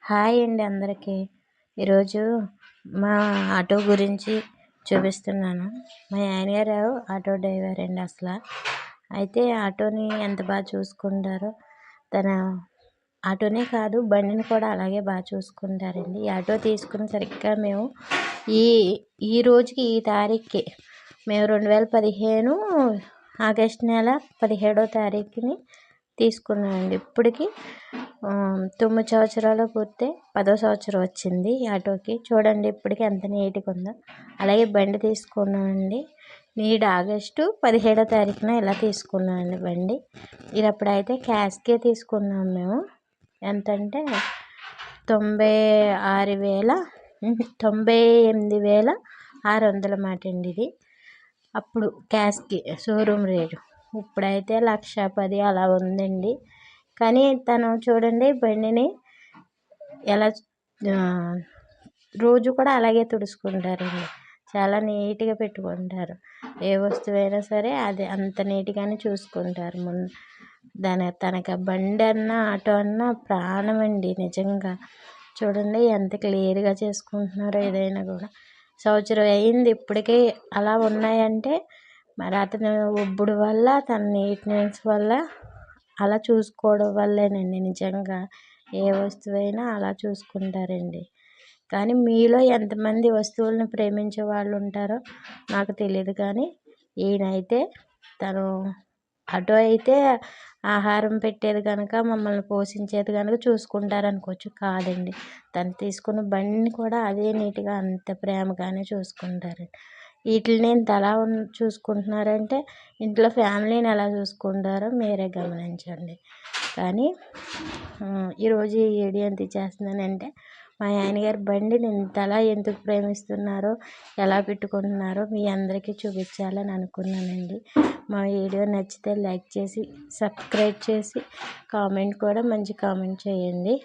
Hi అండి అందరికీ. ఈరోజు మా ఆటో గురించి చూపిస్తున్నాను. మా ఆయన గారు ఆటో డ్రైవర్ అండి అసలు. అయితే ఆటోని ఎంత బాగా చూసుకుంటారో, తన ఆటోనే కాదు బండిని కూడా అలాగే బాగా చూసుకుంటారండి. ఈ ఆటో తీసుకుని సరిగ్గా మేము ఈ ఈ రోజుకి ఈ తారీఖుకి మేము 2015 ఆగస్టు నెల 17వ తారీఖుని తీసుకున్నామండి. ఇప్పటికి 9 సంవత్సరాలు పూర్తి 10వ సంవత్సరం వచ్చింది ఈ ఆటోకి. చూడండి ఇప్పటికి ఎంత నీట్గా ఉందో. అలాగే బండి తీసుకున్నామండి. ఆగస్టు 17వ తారీఖున ఇలా తీసుకున్నామండి బండి. ఇది అప్పుడైతే క్యాష్కే తీసుకున్నాం మేము. ఎంతంటే 98,600 మాట అండి ఇది. అప్పుడు క్యాష్కి షోరూమ్ రేటు. ఇప్పుడైతే 1,10,000 అలా ఉందండి. కానీ తను చూడండి బండిని ఎలా రోజు కూడా అలాగే తుడుచుకుంటారండి. చాలా నీట్గా పెట్టుకుంటారు. ఏ వస్తువైనా సరే అది అంత నీట్గానే చూసుకుంటారు. తనకి బండి అన్నా ఆటో అన్నా ప్రాణం అండి నిజంగా. చూడండి ఎంత క్లియర్గా చేసుకుంటున్నారో. ఏదైనా కూడా సంవత్సరం అయింది ఇప్పటికే అలా ఉన్నాయంటే మరి అతను ఒప్పుడు వల్ల, తన నీట్నెస్ వల్ల, అలా చూసుకోవడం వల్లేనండి. నిజంగా ఏ వస్తువైనా అలా చూసుకుంటారండి. కానీ మీలో ఎంతమంది వస్తువులను ప్రేమించే వాళ్ళు ఉంటారో నాకు తెలియదు. కానీ ఈయనైతే తను ఆటో అయితే ఆహారం పెట్టేది కనుక, మమ్మల్ని పోషించేది కనుక చూసుకుంటారనుకోవచ్చు. కాదండి, తను తీసుకున్న బండిని కూడా అదే నీట్గా అంత ప్రేమగానే చూసుకుంటారండి. వీటిని ఎలా చూసుకుంటున్నారంటే ఇంట్లో ఫ్యామిలీని ఎలా చూసుకుంటారో మీరే గమనించండి. కానీ ఈరోజు ఈ వీడియో ఎందుకు చేస్తున్నానంటే, మా ఆయన గారి బండిని ఇంతలా ఎందుకు ప్రేమిస్తున్నారో, ఎలా పెట్టుకుంటున్నారో మీ అందరికీ చూపించాలని అనుకున్నానండి. మా వీడియో నచ్చితే లైక్ చేసి, సబ్స్క్రైబ్ చేసి, కామెంట్ కూడా మంచి కామెంట్ చేయండి.